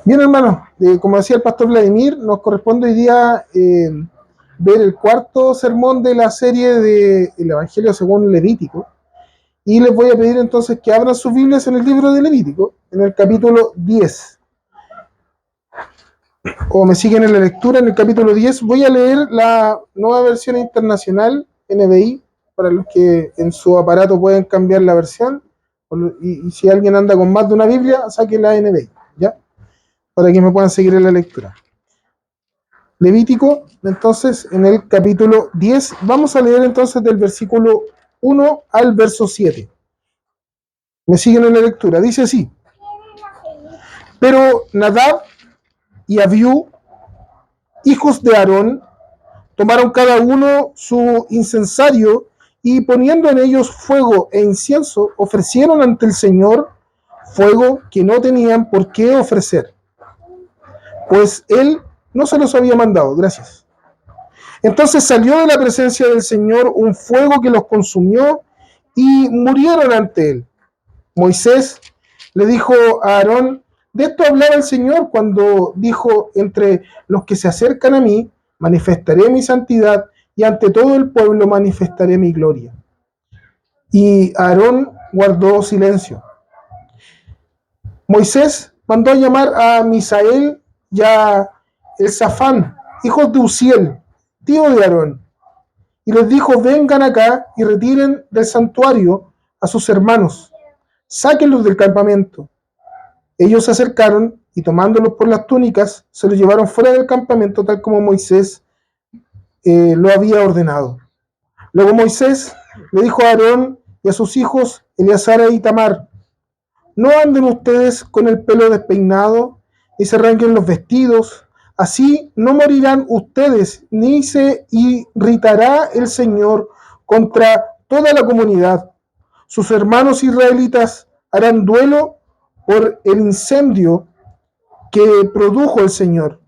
Bien, hermano, como decía el pastor Vladimir, nos corresponde hoy día ver el cuarto sermón de la serie del Evangelio según Levítico. Y les voy a pedir entonces que abran sus Biblias en el libro de Levítico, en el capítulo 10. O me siguen en la lectura, en el capítulo 10 voy a leer la nueva versión internacional, NBI, para los que en su aparato pueden cambiar la versión. Y si alguien anda con más de una Biblia, saque la NBI, ¿ya? Para que me puedan seguir en la lectura. Levítico, entonces, en el capítulo 10, vamos a leer entonces del versículo 1 al verso 7. Me siguen en la lectura, dice así: Pero Nadab y Abiú, hijos de Aarón, tomaron cada uno su incensario y poniendo en ellos fuego e incienso, ofrecieron ante el Señor fuego que no tenían por qué ofrecer, pues Él no se los había mandado. Gracias. Entonces salió de la presencia del Señor un fuego que los consumió y murieron ante él. Moisés le dijo a Aarón: de esto hablaba el Señor cuando dijo: entre los que se acercan a mí manifestaré mi santidad y ante todo el pueblo manifestaré mi gloria. Y Aarón guardó silencio. Moisés mandó a llamar a Misael y a Elzafán, hijos de Uziel, tío de Aarón, y les dijo: vengan acá y retiren del santuario a sus hermanos, sáquenlos del campamento. Ellos se acercaron y tomándolos por las túnicas, se los llevaron fuera del campamento tal como Moisés lo había ordenado. Luego Moisés le dijo a Aarón y a sus hijos Eleazar e Itamar: no anden ustedes con el pelo despeinado, ni se arranquen los vestidos, así no morirán ustedes, ni se irritará el Señor contra toda la comunidad. Sus hermanos israelitas harán duelo por el incendio que produjo el Señor.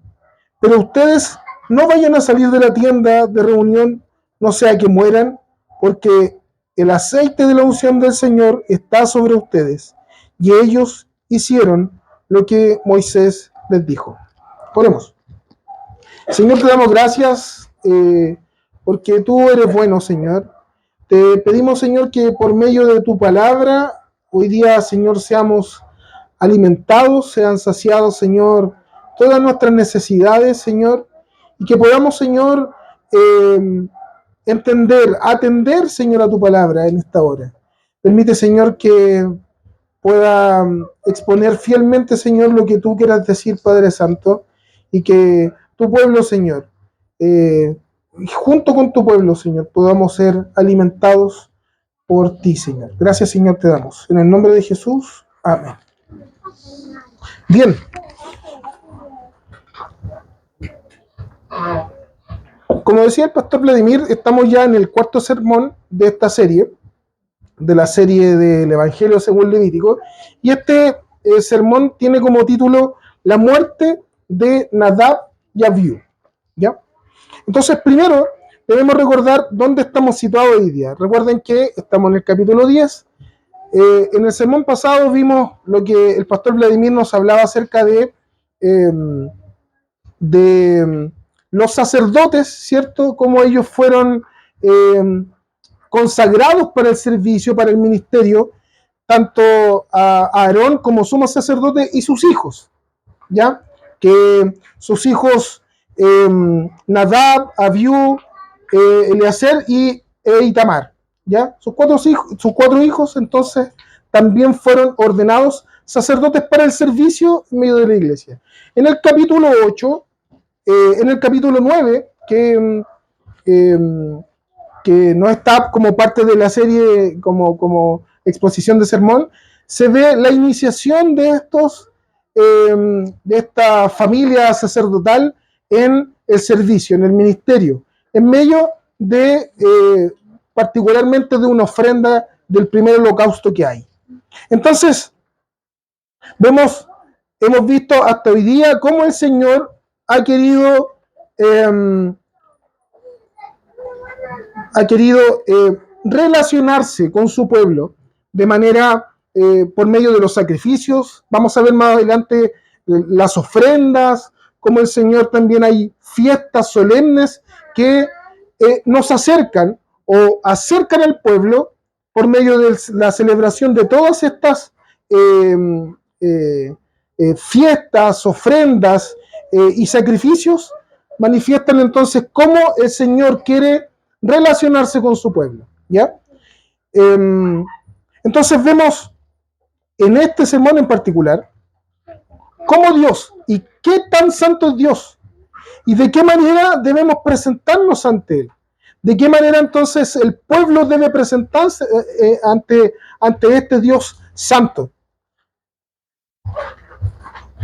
Pero ustedes no vayan a salir de la tienda de reunión, no sea que mueran, porque el aceite de la unción del Señor está sobre ustedes. Y ellos hicieron lo que Moisés les dijo. Oremos. Señor, te damos gracias porque tú eres bueno, Señor. Te pedimos, Señor, que por medio de tu palabra, hoy día, Señor, seamos alimentados, sean saciados, Señor, todas nuestras necesidades, Señor, y que podamos, Señor, atender, Señor, a tu palabra en esta hora. Permite, Señor, que pueda exponer fielmente, Señor, lo que tú quieras decir, Padre Santo, y que tu pueblo, Señor, junto con tu pueblo, Señor, podamos ser alimentados por ti, Señor. Gracias, Señor, te damos. En el nombre de Jesús, amén. Bien. Como decía el pastor Vladimir, estamos ya en el cuarto sermón de esta serie, de la serie del Evangelio según Levítico, y este sermón tiene como título La muerte de Nadab y Abiú, ¿ya? Entonces, primero debemos recordar dónde estamos situados hoy día. Recuerden que estamos en el capítulo 10. En el sermón pasado vimos lo que el pastor Vladimir nos hablaba acerca de los sacerdotes, ¿cierto? Cómo ellos fueron consagrados para el servicio, para el ministerio, tanto a Aarón como sumo sacerdote y sus hijos, ¿ya? Que sus hijos Nadab, Abiú, Eleazar y Itamar, ¿ya? Sus cuatro hijos entonces también fueron ordenados sacerdotes para el servicio en medio de la iglesia. En el capítulo 8, en el capítulo 9, que no está como parte de la serie, como exposición de sermón, se ve la iniciación de esta familia sacerdotal en el servicio, en el ministerio, en medio de, particularmente de una ofrenda del primer holocausto que hay. Entonces, hemos visto hasta hoy día cómo el Señor ha querido relacionarse con su pueblo de manera por medio de los sacrificios. Vamos a ver más adelante las ofrendas, como el Señor también hay fiestas solemnes que nos acercan o acercan al pueblo por medio de la celebración de todas estas fiestas, ofrendas y sacrificios, manifiestan entonces cómo el Señor quiere relacionarse con su pueblo, ¿ya? Entonces vemos en este sermón en particular cómo Dios y qué tan santo es Dios y de qué manera debemos presentarnos ante Él. De qué manera entonces el pueblo debe presentarse ante este Dios santo.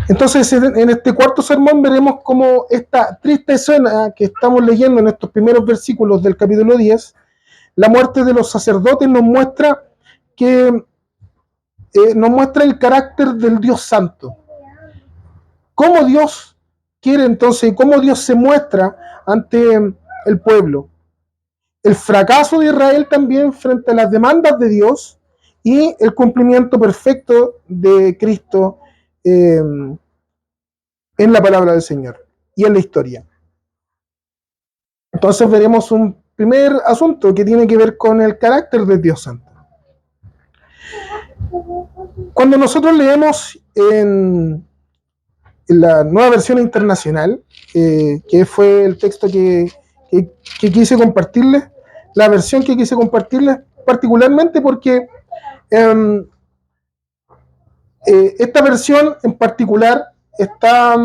Entonces en este cuarto sermón veremos cómo esta triste escena que estamos leyendo en estos primeros versículos del capítulo 10, la muerte de los sacerdotes nos muestra el carácter del Dios santo. Cómo Dios quiere entonces y cómo Dios se muestra ante el pueblo. El fracaso de Israel también frente a las demandas de Dios y el cumplimiento perfecto de Cristo en la palabra del Señor y en la historia. Entonces veremos un primer asunto que tiene que ver con el carácter de Dios Santo. Cuando nosotros leemos en la Nueva Versión Internacional, que fue el texto que quise compartirles, la versión que quise compartirles particularmente porque esta versión en particular está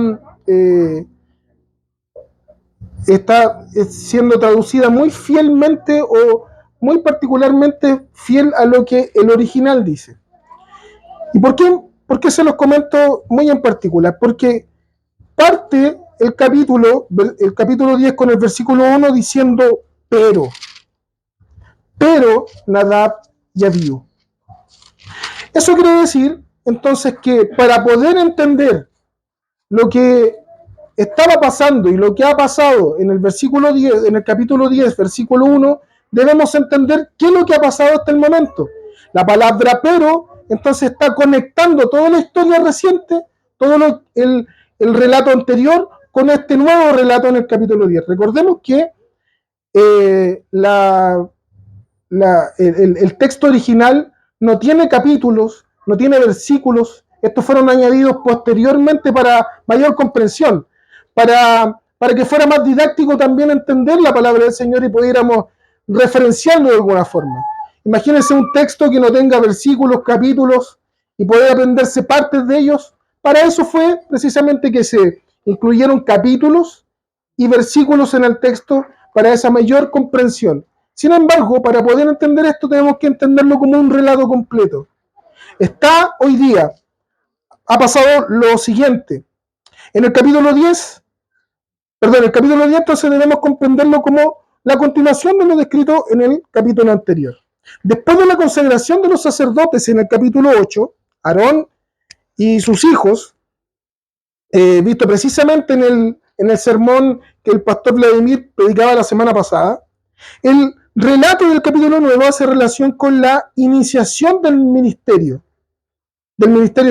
siendo traducida muy fielmente o muy particularmente fiel a lo que el original dice. ¿Y por qué se los comento muy en particular? Porque parte el capítulo 10 con el versículo 1 diciendo pero Nadab y Abiú. Eso quiere decir entonces que para poder entender lo que estaba pasando y lo que ha pasado en el versículo 10, en el capítulo 10, versículo 1, debemos entender qué es lo que ha pasado hasta el momento. La palabra pero, entonces está conectando toda la historia reciente, todo el relato anterior, con este nuevo relato en el capítulo 10. Recordemos que el texto original no tiene capítulos, no tiene versículos. Estos fueron añadidos posteriormente para mayor comprensión, para que fuera más didáctico también entender la palabra del Señor y pudiéramos referenciarlo de alguna forma. Imagínense un texto que no tenga versículos, capítulos y poder aprenderse partes de ellos. Para eso fue precisamente que se incluyeron capítulos y versículos en el texto para esa mayor comprensión. Sin embargo, para poder entender esto tenemos que entenderlo como un relato completo. Hoy día, ha pasado lo siguiente. En el capítulo 10, entonces debemos comprenderlo como la continuación de lo descrito en el capítulo anterior. Después de la consagración de los sacerdotes en el capítulo 8, Aarón y sus hijos, visto precisamente en el sermón que el pastor Vladimir predicaba la semana pasada, el relato del capítulo 9 hace relación con la iniciación del ministerio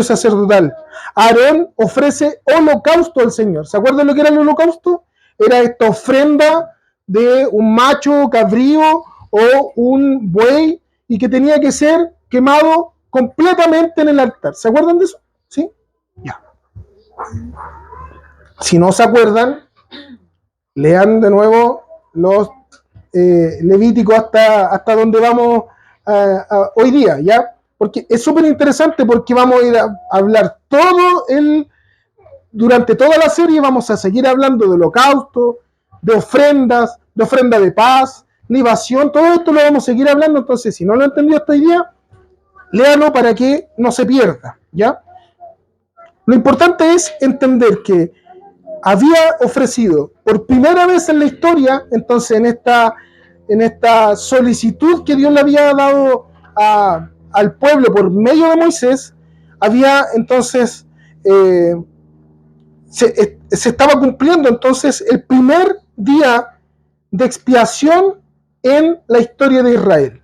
sacerdotal. Aarón ofrece holocausto al Señor. ¿Se acuerdan lo que era el holocausto? Era esta ofrenda de un macho cabrío o un buey y que tenía que ser quemado completamente en el altar. ¿Se acuerdan de eso? ¿Sí? Ya. Si no se acuerdan, lean de nuevo los Levíticos hasta donde vamos hoy día, ¿ya? Porque es súper interesante porque vamos a ir a hablar durante toda la serie vamos a seguir hablando de holocausto, de ofrendas, de ofrenda de paz, libación, todo esto lo vamos a seguir hablando. Entonces, si no lo entendió hasta hoy día, léalo para que no se pierda, ¿ya? Lo importante es entender que había ofrecido por primera vez en la historia, entonces en esta solicitud que Dios le había dado al pueblo por medio de Moisés, había entonces se estaba cumpliendo entonces el primer día de expiación en la historia de Israel,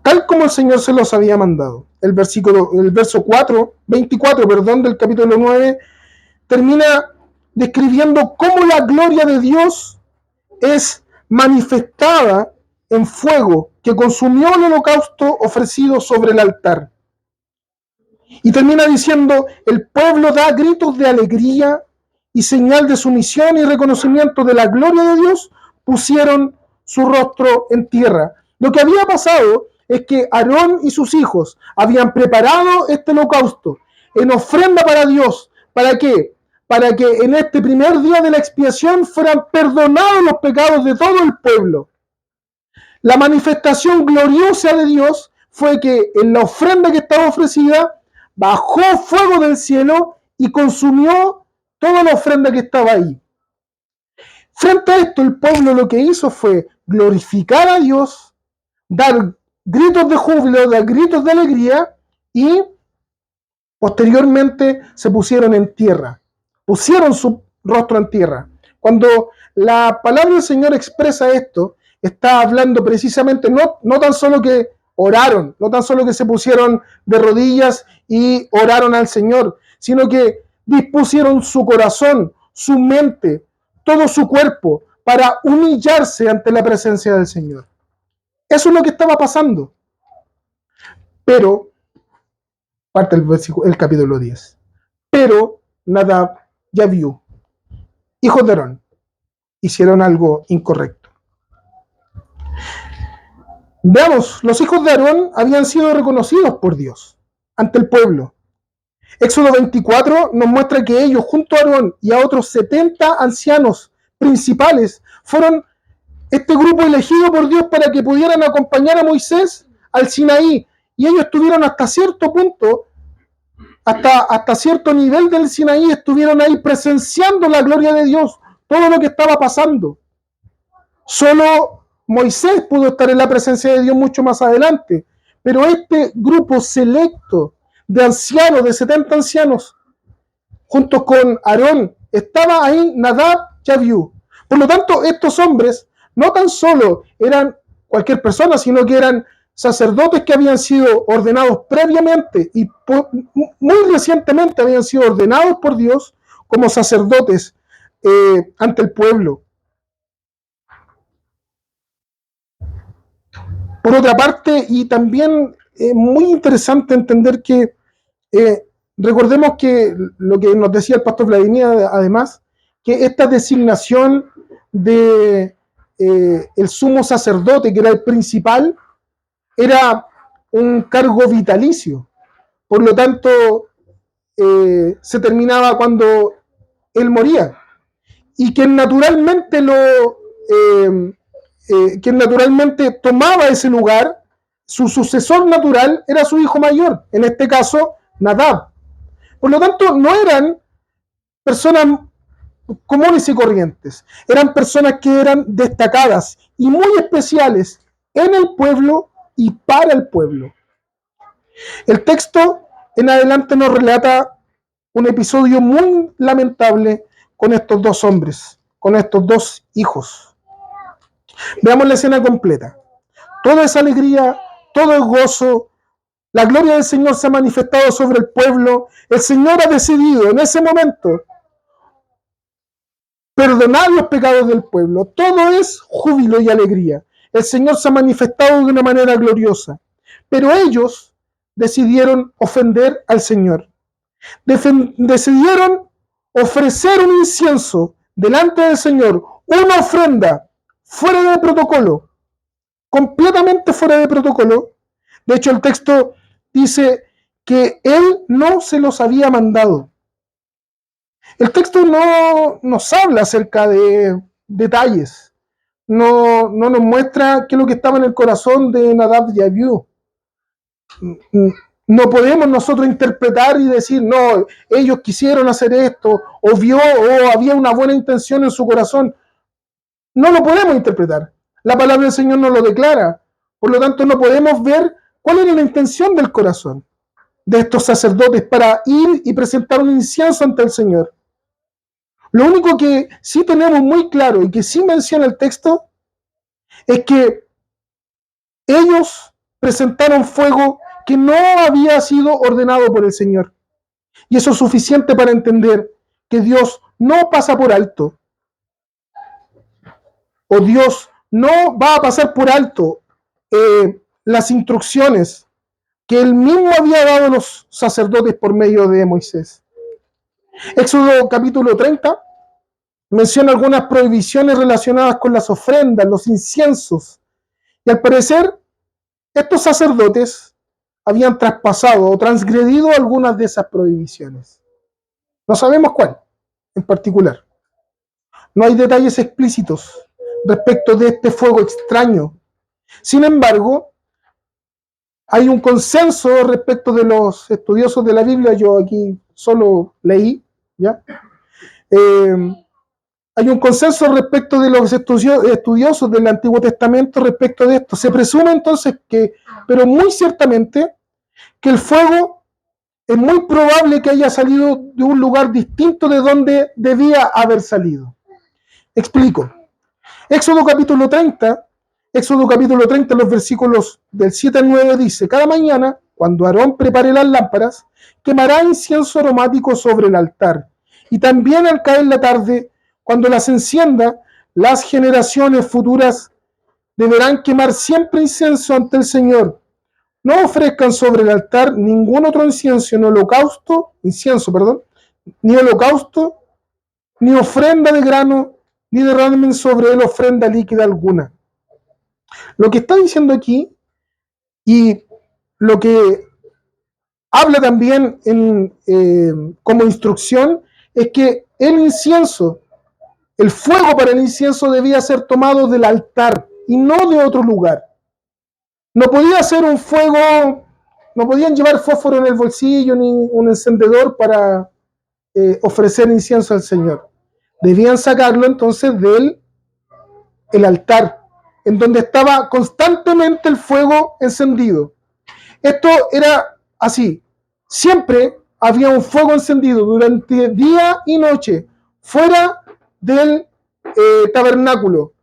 tal como el Señor se los había mandado. el verso 24, perdón, del capítulo 9, termina describiendo cómo la gloria de Dios es manifestada en fuego que consumió el holocausto ofrecido sobre el altar. Y termina diciendo, el pueblo da gritos de alegría y señal de sumisión y reconocimiento de la gloria de Dios, pusieron su rostro en tierra. Lo que había pasado es que Aarón y sus hijos habían preparado este holocausto en ofrenda para Dios. ¿Para qué? Para que en este primer día de la expiación fueran perdonados los pecados de todo el pueblo. La manifestación gloriosa de Dios fue que en la ofrenda que estaba ofrecida, bajó fuego del cielo y consumió toda la ofrenda que estaba ahí. Frente a esto, el pueblo lo que hizo fue glorificar a Dios, dar gritos de júbilo, dar gritos de alegría y posteriormente se pusieron en tierra, pusieron su rostro en tierra. Cuando la palabra del Señor expresa esto, está hablando precisamente no tan solo que oraron, no tan solo que se pusieron de rodillas y oraron al Señor, sino que dispusieron su corazón, su mente, todo su cuerpo para humillarse ante la presencia del Señor. Eso es lo que estaba pasando. Pero, parte el capítulo 10, pero Nadab y Abiú, hijos de Aarón, hicieron algo incorrecto. Veamos, los hijos de Aarón habían sido reconocidos por Dios ante el pueblo. Éxodo 24 nos muestra que ellos, junto a Aarón y a otros 70 ancianos principales, fueron este grupo elegido por Dios para que pudieran acompañar a Moisés al Sinaí. Y ellos estuvieron hasta cierto punto, hasta cierto nivel del Sinaí, estuvieron ahí presenciando la gloria de Dios, todo lo que estaba pasando. Solo Moisés pudo estar en la presencia de Dios mucho más adelante, pero este grupo selecto de ancianos, de 70 ancianos, junto con Aarón, estaba ahí Nadab y Abiú. Por lo tanto, estos hombres no tan solo eran cualquier persona, sino que eran sacerdotes que habían sido ordenados previamente y muy recientemente habían sido ordenados por Dios como sacerdotes ante el pueblo. Por otra parte, y también es muy interesante entender que recordemos que lo que nos decía el pastor Vladimir, además, que esta designación de el sumo sacerdote, que era el principal, era un cargo vitalicio. Por lo tanto, se terminaba cuando él moría. Y quien naturalmente quien naturalmente tomaba ese lugar, su sucesor natural era su hijo mayor, en este caso Nadab. Por lo tanto, no eran personas comunes y corrientes, eran personas que eran destacadas y muy especiales en el pueblo y para el pueblo. El texto en adelante nos relata un episodio muy lamentable con estos dos hombres, con estos dos hijos. Veamos la escena completa. Todo es alegría, todo es gozo. La gloria del Señor se ha manifestado sobre el pueblo. El Señor ha decidido en ese momento perdonar los pecados del pueblo. Todo es júbilo y alegría. El Señor se ha manifestado de una manera gloriosa. Pero ellos decidieron ofender al Señor. Decidieron ofrecer un incienso delante del Señor, una ofrenda fuera de protocolo, completamente fuera de protocolo. De hecho, el texto dice que Él no se los había mandado. El texto no nos habla acerca de detalles, no nos muestra qué es lo que estaba en el corazón de Nadab y Abiú. No podemos nosotros interpretar y decir, no, ellos quisieron hacer esto, o había una buena intención en su corazón. No lo podemos interpretar. La palabra del Señor nos lo declara. Por lo tanto, no podemos ver cuál era la intención del corazón de estos sacerdotes para ir y presentar un incienso ante el Señor. Lo único que sí tenemos muy claro y que sí menciona el texto es que ellos presentaron fuego que no había sido ordenado por el Señor. Y eso es suficiente para entender que Dios no pasa por alto, o Dios no va a pasar por alto las instrucciones que él mismo había dado a los sacerdotes por medio de Moisés. Éxodo capítulo 30 menciona algunas prohibiciones relacionadas con las ofrendas, los inciensos, y al parecer estos sacerdotes habían traspasado o transgredido algunas de esas prohibiciones. No sabemos cuál en particular. No hay detalles explícitos respecto de este fuego extraño. Sin embargo, hay un consenso respecto de los estudiosos de la Biblia. Yo aquí solo leí, ¿ya? Hay un consenso respecto de los estudiosos del Antiguo Testamento respecto de esto. Se presume entonces que, pero muy ciertamente, que el fuego es muy probable que haya salido de un lugar distinto de donde debía haber salido. Explico. Éxodo capítulo 30, los versículos del 7 al 9 dice: cada mañana, cuando Aarón prepare las lámparas, quemará incienso aromático sobre el altar. Y también al caer la tarde, cuando las encienda, las generaciones futuras deberán quemar siempre incienso ante el Señor. No ofrezcan sobre el altar ningún otro incienso, ni ofrenda de grano, ni derramen sobre él ofrenda líquida alguna. Lo que está diciendo aquí, y lo que habla también como instrucción, es que el fuego para el incienso debía ser tomado del altar y no de otro lugar. No podía ser un fuego, no podían llevar fósforo en el bolsillo ni un encendedor para ofrecer incienso al Señor. Debían sacarlo entonces del altar, en donde estaba constantemente el fuego encendido. Esto era así. Siempre había un fuego encendido durante día y noche, fuera del tabernáculo.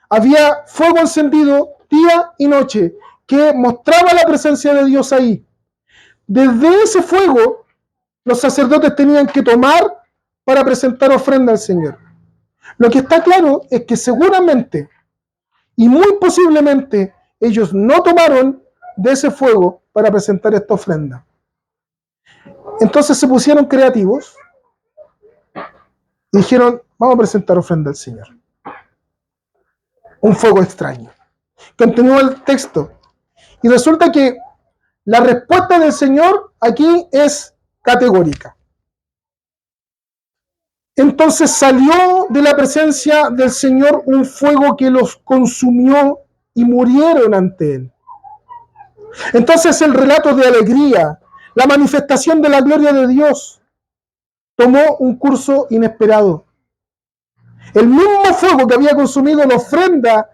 Había fuego encendido día y noche, que mostraba la presencia de Dios ahí. Desde ese fuego, los sacerdotes tenían que tomar para presentar ofrenda al Señor. Lo que está claro es que seguramente y muy posiblemente ellos no tomaron de ese fuego para presentar esta ofrenda. Entonces se pusieron creativos y dijeron: vamos a presentar ofrenda al Señor. Un fuego extraño. Continúa el texto. Y resulta que la respuesta del Señor aquí es categórica. Entonces salió de la presencia del Señor un fuego que los consumió y murieron ante él. Entonces el relato de alegría, la manifestación de la gloria de Dios, tomó un curso inesperado. El mismo fuego que había consumido la ofrenda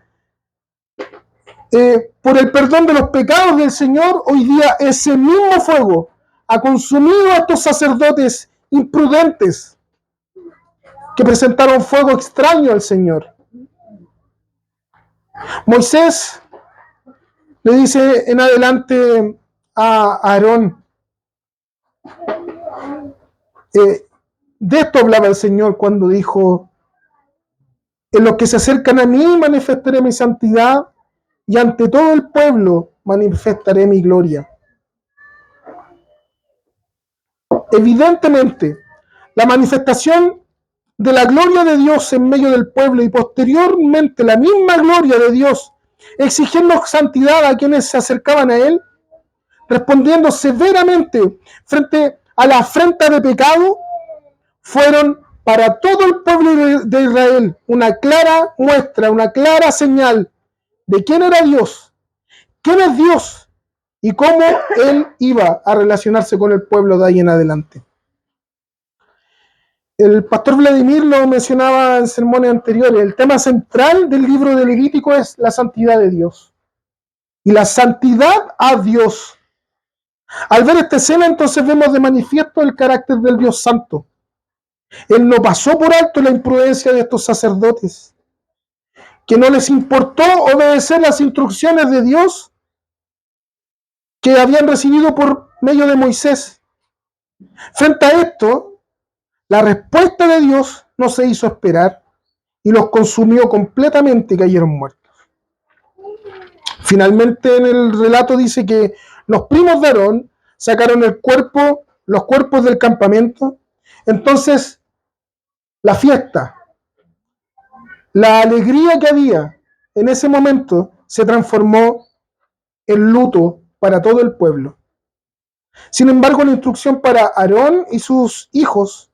por el perdón de los pecados del Señor, hoy día ese mismo fuego ha consumido a estos sacerdotes imprudentes que presentaron fuego extraño al Señor. Moisés le dice en adelante a Aarón, de esto hablaba el Señor cuando dijo: en los que se acercan a mí manifestaré mi santidad, y ante todo el pueblo manifestaré mi gloria. Evidentemente, la manifestación de la gloria de Dios en medio del pueblo y posteriormente la misma gloria de Dios exigiendo santidad a quienes se acercaban a Él, respondiendo severamente frente a la afrenta de pecado, fueron para todo el pueblo de Israel una clara muestra, una clara señal de quién era Dios, quién es Dios y cómo Él iba a relacionarse con el pueblo de ahí en adelante. El pastor Vladimir lo mencionaba en sermones anteriores. El tema central del libro de Levítico es la santidad de Dios y la santidad a Dios. Al ver esta escena, entonces vemos de manifiesto el carácter del Dios santo. Él no pasó por alto la imprudencia de estos sacerdotes, que no les importó obedecer las instrucciones de Dios que habían recibido por medio de Moisés. Frente a esto, la respuesta de Dios no se hizo esperar y los consumió completamente y cayeron muertos. Finalmente en el relato dice que los primos de Aarón sacaron los cuerpos del campamento. Entonces la fiesta, la alegría que había en ese momento se transformó en luto para todo el pueblo. Sin embargo, la instrucción para Aarón y sus hijos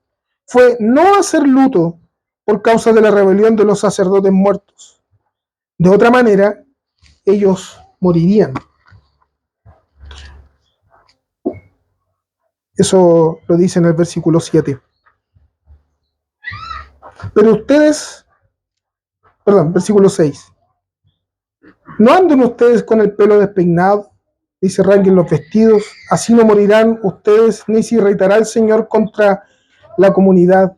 fue no hacer luto por causa de la rebelión de los sacerdotes muertos. De otra manera, ellos morirían. Eso lo dice en el versículo 7. Pero ustedes, versículo 6. No anden ustedes con el pelo despeinado, ni se arranquen los vestidos, así no morirán ustedes, ni se irritará el Señor contra la comunidad.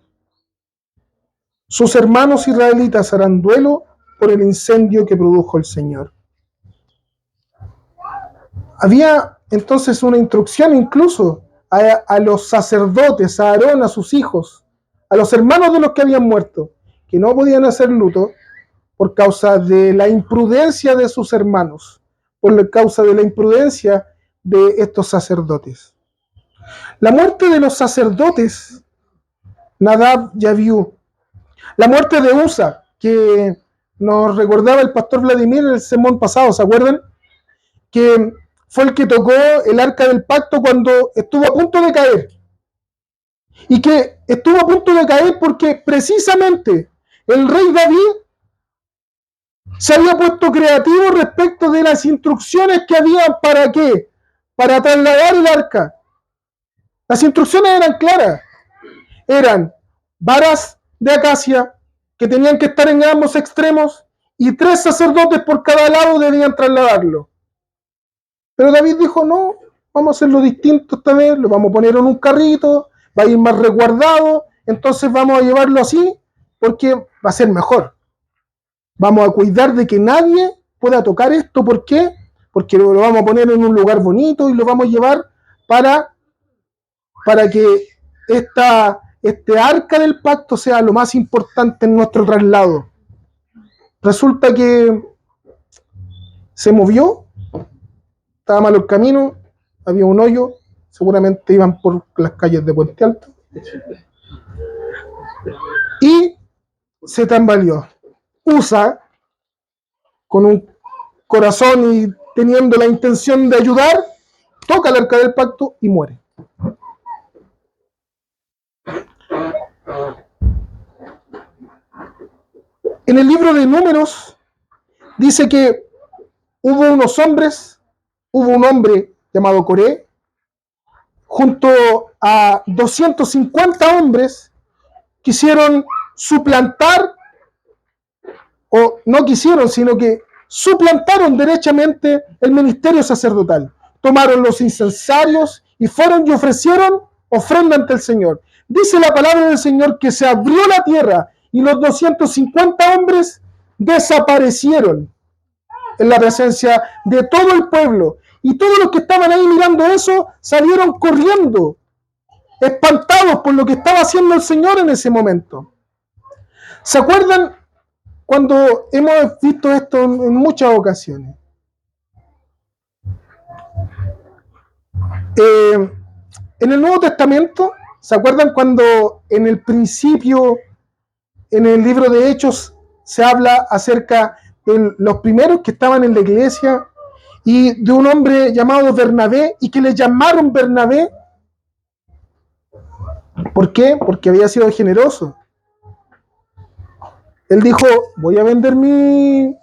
Sus hermanos israelitas harán duelo por el incendio que produjo el Señor. Había entonces una instrucción incluso a los sacerdotes, a Aarón, a sus hijos, a los hermanos de los que habían muerto, que no podían hacer luto por causa de la imprudencia de sus hermanos, por causa de la imprudencia de estos sacerdotes. La muerte de los sacerdotes, Nadab y Abiú, la muerte de Usa, que nos recordaba el pastor Vladimir en el sermón pasado, ¿se acuerdan? Que fue el que tocó el arca del pacto cuando estuvo a punto de caer. Y que estuvo a punto de caer porque precisamente el rey David se había puesto creativo respecto de las instrucciones que había para qué, para trasladar el arca. Las instrucciones eran claras, eran varas de acacia que tenían que estar en ambos extremos y 3 sacerdotes por cada lado debían trasladarlo. Pero David dijo, no, vamos a hacerlo distinto esta vez, lo vamos a poner en un carrito, va a ir más resguardado, entonces vamos a llevarlo así porque va a ser mejor. Vamos a cuidar de que nadie pueda tocar esto. ¿Por qué? Porque lo vamos a poner en un lugar bonito y lo vamos a llevar para que este arca del pacto sea lo más importante en nuestro traslado. Resulta que se movió, estaba malo el camino, había un hoyo, seguramente iban por las calles de Puente Alto, y se tambaleó. Usa, con un corazón y teniendo la intención de ayudar, toca el arca del pacto y muere. En el libro de Números dice que hubo un hombre llamado Coré, junto a 250 hombres, quisieron suplantar, o no quisieron, sino que suplantaron derechamente el ministerio sacerdotal. Tomaron los incensarios y fueron y ofrecieron ofrenda ante el Señor. Dice la palabra del Señor que se abrió la tierra y los 250 hombres desaparecieron en la presencia de todo el pueblo. Y todos los que estaban ahí mirando eso salieron corriendo, espantados por lo que estaba haciendo el Señor en ese momento. ¿Se acuerdan cuando hemos visto esto en muchas ocasiones? En el Nuevo Testamento, ¿se acuerdan cuando en el principio, en el libro de Hechos, se habla acerca de los primeros que estaban en la iglesia y de un hombre llamado Bernabé y que le llamaron Bernabé? ¿Por qué? Porque había sido generoso. Él dijo, voy a vender mi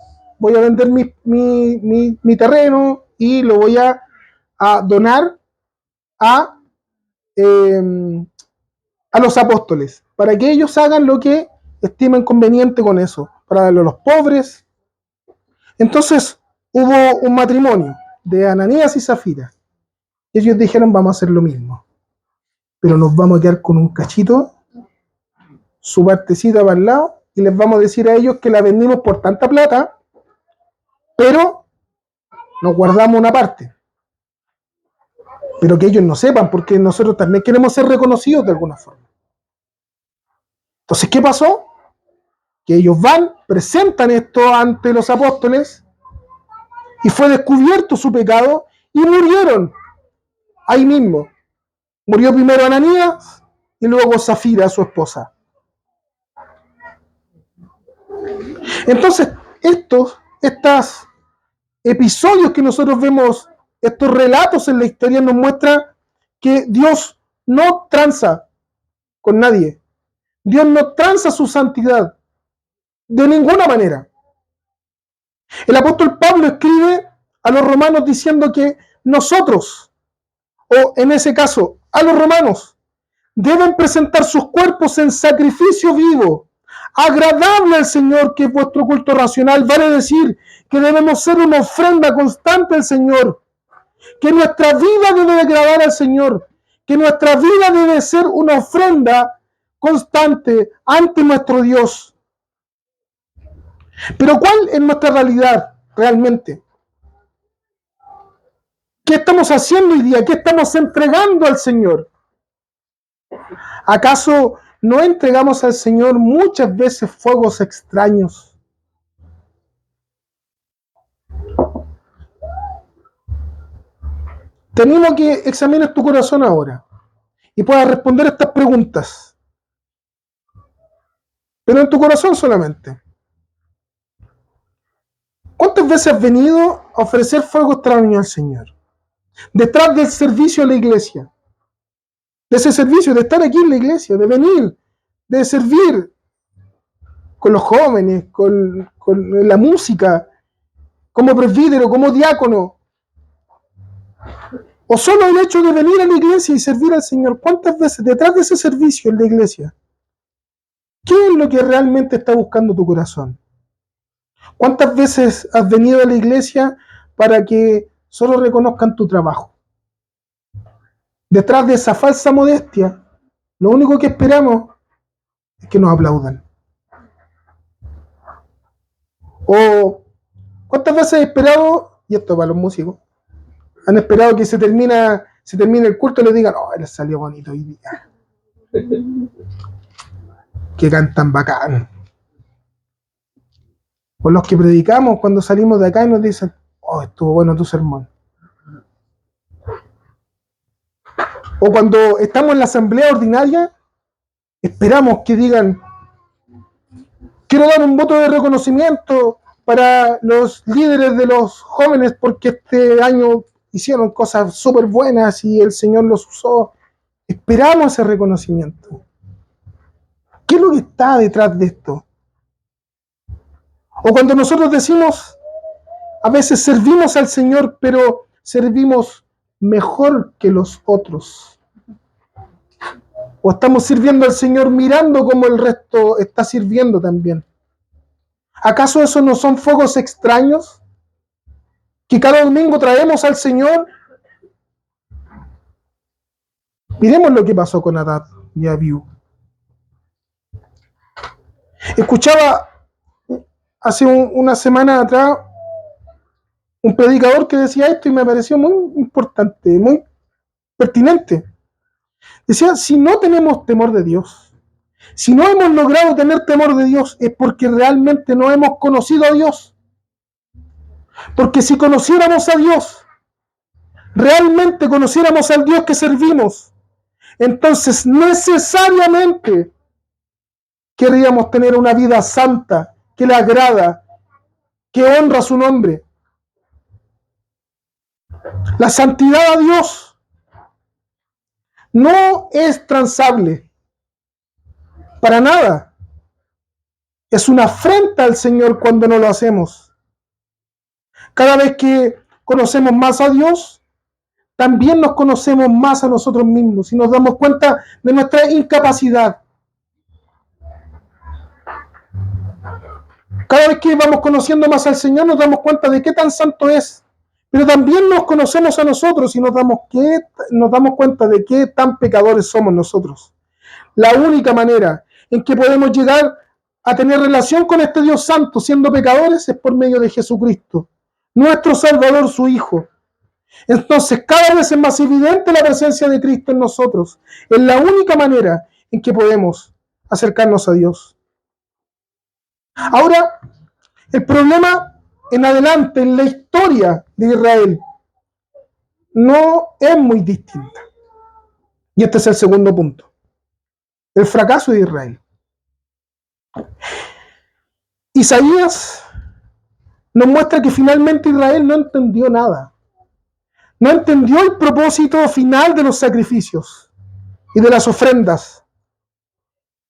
terreno y lo voy a donar a los apóstoles, para que ellos hagan lo que estimen conveniente con eso, para darlo a los pobres. Entonces hubo un matrimonio de Ananías y Zafira. Y ellos dijeron, vamos a hacer lo mismo, pero nos vamos a quedar con un cachito, su partecita para el lado, y les vamos a decir a ellos que la vendimos por tanta plata, pero nos guardamos una parte. pero que ellos no sepan, porque nosotros también queremos ser reconocidos de alguna forma. Entonces, ¿qué pasó? Que ellos van, presentan esto ante los apóstoles y fue descubierto su pecado y murieron ahí mismo. Murió primero Ananías y luego Zafira, su esposa. Entonces, estos episodios que nosotros vemos, estos relatos en la historia nos muestran que Dios no tranza con nadie. Dios no tranza su santidad de ninguna manera. El apóstol Pablo escribe a los romanos diciendo que nosotros, o en ese caso, a los romanos, deben presentar sus cuerpos en sacrificio vivo, agradable al Señor, que es vuestro culto racional. Vale decir que debemos ser una ofrenda constante al Señor, que nuestra vida debe agradar al Señor, que nuestra vida debe ser una ofrenda constante ante nuestro Dios. Pero ¿cuál es nuestra realidad realmente? ¿Qué estamos haciendo hoy día? ¿Qué estamos entregando al Señor? ¿Acaso no entregamos al Señor muchas veces fuegos extraños? Te animo a que examines tu corazón ahora y puedas responder estas preguntas, pero en tu corazón solamente. ¿Cuántas veces has venido a ofrecer fuego extraño al Señor? Detrás del servicio a la iglesia, de ese servicio, de estar aquí en la iglesia, de venir, de servir con los jóvenes, con la música, como presbítero, como diácono, o solo el hecho de venir a la iglesia y servir al Señor. ¿Cuántas veces detrás de ese servicio en la iglesia, qué es lo que realmente está buscando tu corazón? ¿Cuántas veces has venido a la iglesia para que solo reconozcan tu trabajo? Detrás de esa falsa modestia, lo único que esperamos es que nos aplaudan. O ¿cuántas veces he esperado, y esto para los músicos, han esperado que se termine el culto y les digan, oh, les salió bonito hoy día, que cantan bacán? O los que predicamos cuando salimos de acá y nos dicen, oh, estuvo bueno tu sermón. O cuando estamos en la asamblea ordinaria, esperamos que digan, quiero dar un voto de reconocimiento para los líderes de los jóvenes porque este año hicieron cosas súper buenas y el Señor los usó. Esperamos ese reconocimiento. ¿Qué es lo que está detrás de esto? O cuando nosotros decimos, a veces servimos al Señor, pero servimos mejor que los otros. O estamos sirviendo al Señor mirando como el resto está sirviendo también. ¿Acaso esos no son fuegos extraños que cada domingo traemos al Señor? Miremos lo que pasó con Hadad y Abiú. Escuchaba hace una semana atrás un predicador que decía esto y me pareció muy importante, muy pertinente. Decía, si no tenemos temor de Dios, si no hemos logrado tener temor de Dios, es porque realmente no hemos conocido a Dios. Porque si conociéramos a Dios, realmente conociéramos al Dios que servimos, entonces necesariamente querríamos tener una vida santa, que le agrada, que honra su nombre. La santidad a Dios no es transable, para nada. Es una afrenta al Señor cuando no lo hacemos. Cada vez que conocemos más a Dios, también nos conocemos más a nosotros mismos y nos damos cuenta de nuestra incapacidad. Cada vez que vamos conociendo más al Señor, nos damos cuenta de qué tan santo es. Pero también nos conocemos a nosotros y nos damos cuenta de qué tan pecadores somos nosotros. La única manera en que podemos llegar a tener relación con este Dios santo siendo pecadores es por medio de Jesucristo, nuestro Salvador, su Hijo. Entonces cada vez es más evidente la presencia de Cristo en nosotros. Es la única manera en que podemos acercarnos a Dios. Ahora, el problema en adelante, en la historia de Israel, no es muy distinta. Y este es el segundo punto. El fracaso de Israel. Isaías nos muestra que finalmente Israel no entendió nada. No entendió el propósito final de los sacrificios y de las ofrendas.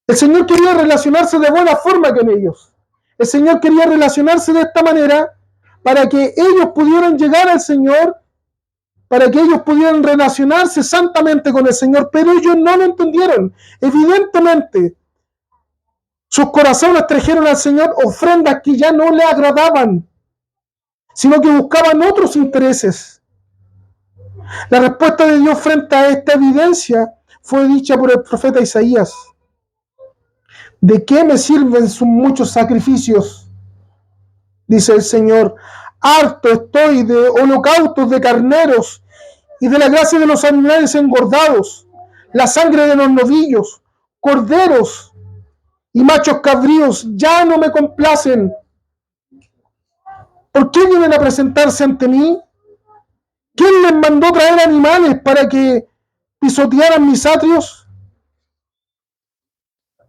El Señor quería relacionarse de buena forma con ellos. El Señor quería relacionarse de esta manera para que ellos pudieran llegar al Señor, para que ellos pudieran relacionarse santamente con el Señor, pero ellos no lo entendieron. Evidentemente, sus corazones trajeron al Señor ofrendas que ya no le agradaban, sino que buscaban otros intereses. La respuesta de Dios frente a esta evidencia fue dicha por el profeta Isaías. ¿De qué me sirven sus muchos sacrificios? Dice el Señor. Harto estoy de holocaustos de carneros y de la gracia de los animales engordados, la sangre de los novillos, corderos y machos cabríos ya no me complacen. ¿Por qué vienen a presentarse ante mí? ¿Quién les mandó traer animales para que pisotearan mis atrios?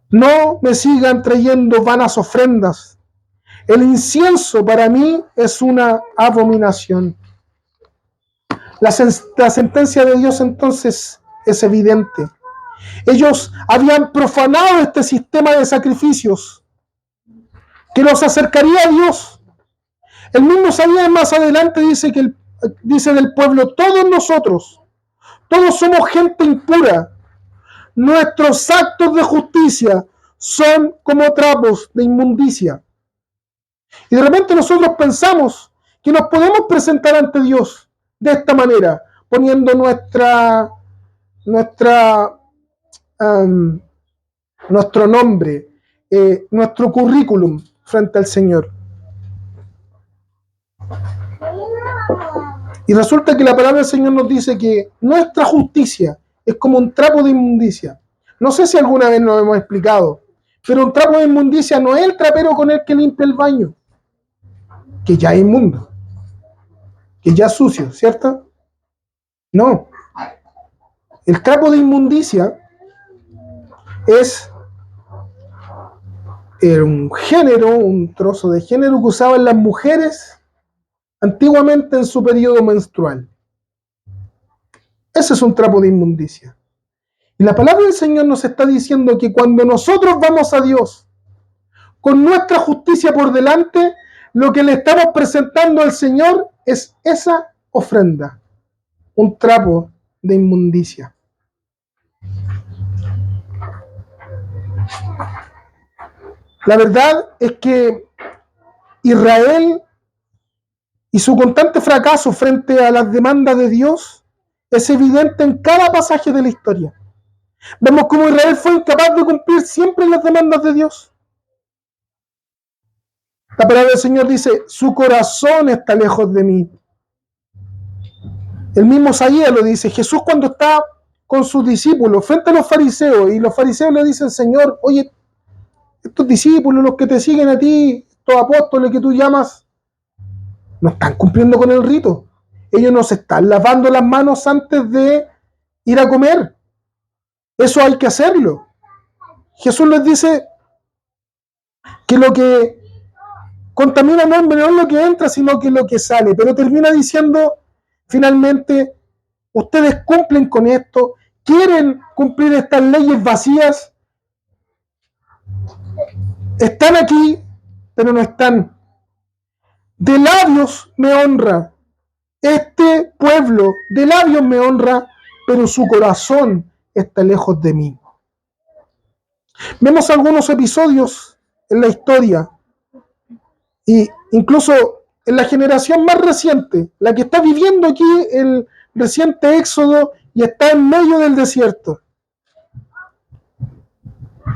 No me sigan trayendo vanas ofrendas. El incienso para mí es una abominación. La sentencia de Dios entonces es evidente. Ellos habían profanado este sistema de sacrificios que los acercaría a Dios. El mismo Isaías más adelante dice del pueblo, todos nosotros, todos somos gente impura. Nuestros actos de justicia son como trapos de inmundicia. Y de repente nosotros pensamos que nos podemos presentar ante Dios de esta manera, poniendo nuestro nombre, nuestro currículum frente al Señor. Y resulta que la palabra del Señor nos dice que nuestra justicia es como un trapo de inmundicia. No sé si alguna vez nos hemos explicado, pero un trapo de inmundicia no es el trapero con el que limpia el baño, que ya es inmundo, que ya es sucio, ¿cierto? No. El trapo de inmundicia es un trozo de género que usaban las mujeres antiguamente en su periodo menstrual. Ese es un trapo de inmundicia. Y la palabra del Señor nos está diciendo que cuando nosotros vamos a Dios con nuestra justicia por delante, lo que le estamos presentando al Señor es esa ofrenda, un trapo de inmundicia. La verdad es que Israel y su constante fracaso frente a las demandas de Dios es evidente en cada pasaje de la historia. Vemos cómo Israel fue incapaz de cumplir siempre las demandas de Dios. La palabra del Señor dice, su corazón está lejos de mí. El mismo Isaías lo dice. Jesús cuando está con sus discípulos frente a los fariseos, y los fariseos le dicen, Señor, oye, estos discípulos, los que te siguen a ti, estos apóstoles que tú llamas, no están cumpliendo con el rito. Ellos no se están lavando las manos antes de ir a comer. Eso hay que hacerlo. Jesús les dice que lo que contamina no es lo que entra, sino que lo que sale. Pero termina diciendo, finalmente, ustedes cumplen con esto, quieren cumplir estas leyes vacías, están aquí, pero no están. De labios me honra. Este pueblo de labios me honra, pero su corazón está lejos de mí. Vemos algunos episodios en la historia, y incluso en la generación más reciente, la que está viviendo aquí el reciente éxodo y está en medio del desierto.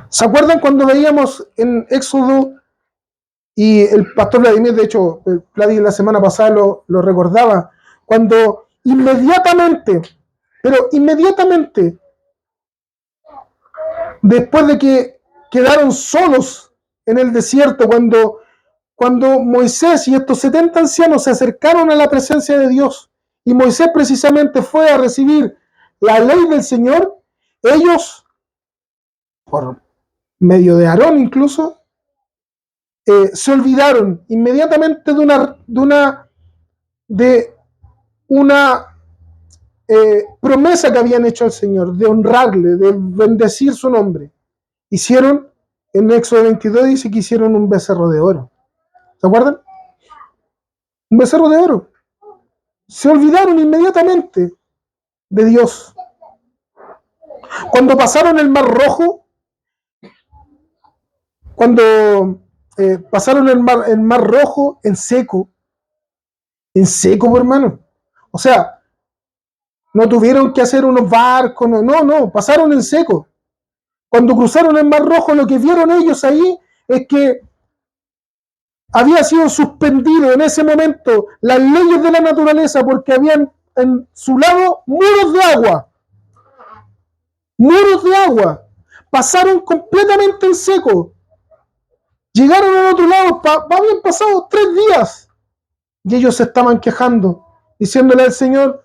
¿Se acuerdan cuando veíamos en Éxodo, y el pastor Vladimir, de hecho, Vladimir la semana pasada lo recordaba, cuando inmediatamente, pero inmediatamente, después de que quedaron solos en el desierto, cuando Moisés y estos 70 ancianos se acercaron a la presencia de Dios, y Moisés precisamente fue a recibir la ley del Señor, ellos, por medio de Aarón incluso, se olvidaron inmediatamente de una promesa que habían hecho al Señor, de honrarle, de bendecir su nombre. Hicieron, en Éxodo 22 dice que hicieron un becerro de oro. ¿Se acuerdan? Un becerro de oro. Se olvidaron inmediatamente de Dios. Cuando pasaron el Mar Rojo, pasaron el mar Rojo en seco, hermano. O sea, no tuvieron que hacer unos barcos, no, pasaron en seco. Cuando cruzaron el Mar Rojo, lo que vieron ellos ahí es que había sido suspendido en ese momento las leyes de la naturaleza, porque habían en su lado muros de agua. Muros de agua. Pasaron completamente en seco. Llegaron al otro lado, habían pasado 3 días. Y ellos se estaban quejando, diciéndole al Señor: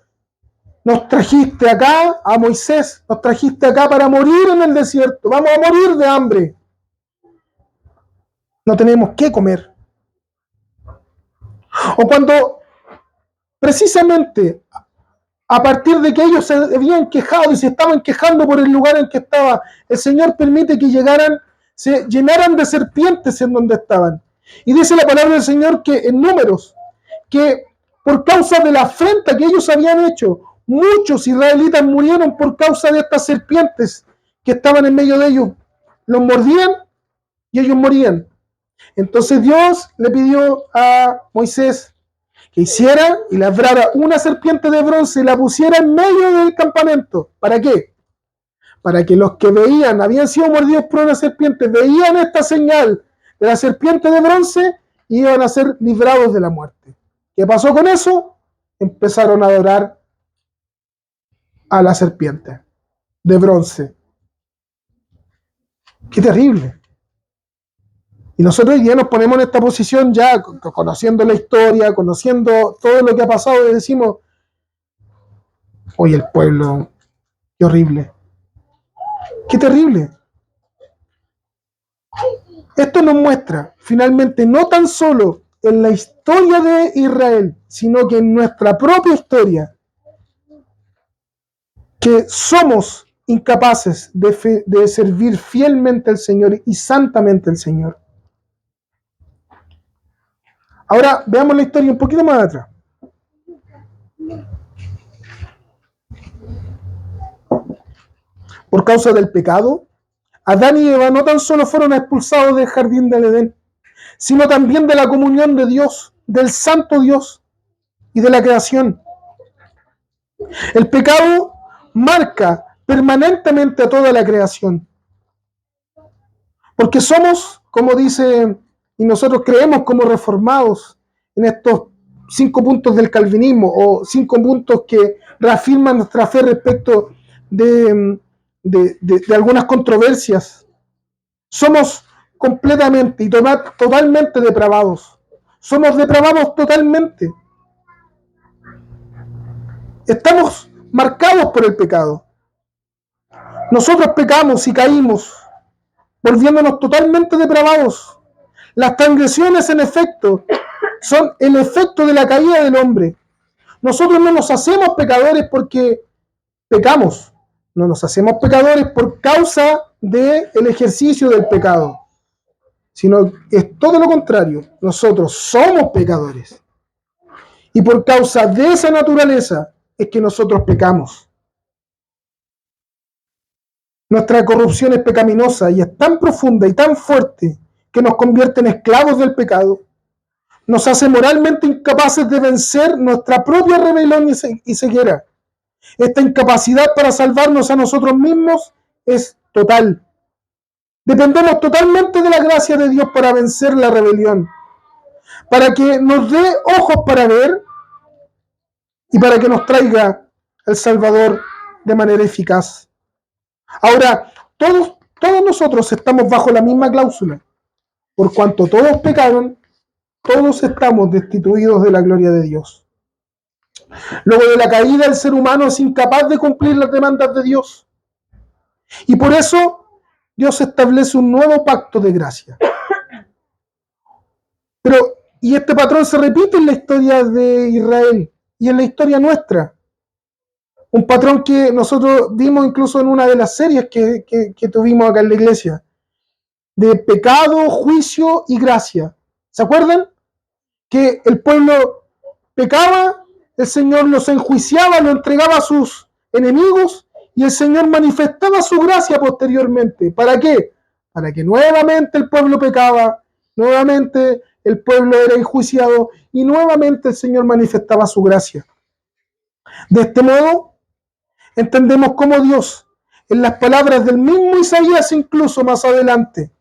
nos trajiste acá, a Moisés, nos trajiste acá para morir en el desierto. Vamos a morir de hambre. No tenemos qué comer. O cuando precisamente a partir de que ellos se habían quejado y se estaban quejando por el lugar en que estaba, el Señor permite que se llenaran de serpientes en donde estaban. Y dice la palabra del Señor que en Números, que por causa de la afrenta que ellos habían hecho, muchos israelitas murieron por causa de estas serpientes que estaban en medio de ellos. Los mordían y ellos morían. Entonces Dios le pidió a Moisés que hiciera y labrara una serpiente de bronce y la pusiera en medio del campamento. ¿Para qué? Para que los que habían sido mordidos por una serpiente, veían esta señal de la serpiente de bronce y iban a ser librados de la muerte. ¿Qué pasó con eso? Empezaron a adorar a la serpiente de bronce. ¡Qué terrible! Y nosotros ya nos ponemos en esta posición, ya conociendo la historia, conociendo todo lo que ha pasado, y decimos: oye, el pueblo, qué horrible, qué terrible. Esto nos muestra, finalmente, no tan solo en la historia de Israel, sino que en nuestra propia historia, que somos incapaces de servir fielmente al Señor y santamente al Señor. Ahora veamos la historia un poquito más atrás. Por causa del pecado, Adán y Eva no tan solo fueron expulsados del jardín del Edén, sino también de la comunión de Dios, del santo Dios y de la creación. El pecado marca permanentemente a toda la creación. Porque somos, como dice, y nosotros creemos como reformados en estos 5 puntos del calvinismo, o 5 puntos que reafirman nuestra fe respecto de algunas controversias. Somos completamente y totalmente depravados. Somos depravados totalmente. Estamos marcados por el pecado. Nosotros pecamos y caímos, volviéndonos totalmente depravados. Las transgresiones, en efecto, son el efecto de la caída del hombre. Nosotros no nos hacemos pecadores porque pecamos. No nos hacemos pecadores por causa del ejercicio del pecado, sino es todo lo contrario. Nosotros somos pecadores. Y por causa de esa naturaleza es que nosotros pecamos. Nuestra corrupción es pecaminosa y es tan profunda y tan fuerte que nos convierte en esclavos del pecado. Nos hace moralmente incapaces de vencer nuestra propia rebelión y ceguera. Esta incapacidad para salvarnos a nosotros mismos es total. Dependemos totalmente de la gracia de Dios para vencer la rebelión, para que nos dé ojos para ver y para que nos traiga el Salvador de manera eficaz. Ahora, todos nosotros estamos bajo la misma cláusula. Por cuanto todos pecaron, todos estamos destituidos de la gloria de Dios. Luego de la caída, el ser humano es incapaz de cumplir las demandas de Dios. Y por eso Dios establece un nuevo pacto de gracia. Y este patrón se repite en la historia de Israel y en la historia nuestra. Un patrón que nosotros vimos incluso en una de las series que tuvimos acá en la iglesia. De pecado, juicio y gracia. ¿Se acuerdan? Que el pueblo pecaba, el Señor los enjuiciaba, lo entregaba a sus enemigos y el Señor manifestaba su gracia posteriormente. ¿Para qué? Para que nuevamente el pueblo pecaba, nuevamente el pueblo era enjuiciado y nuevamente el Señor manifestaba su gracia. De este modo, entendemos cómo Dios, en las palabras del mismo Isaías incluso más adelante,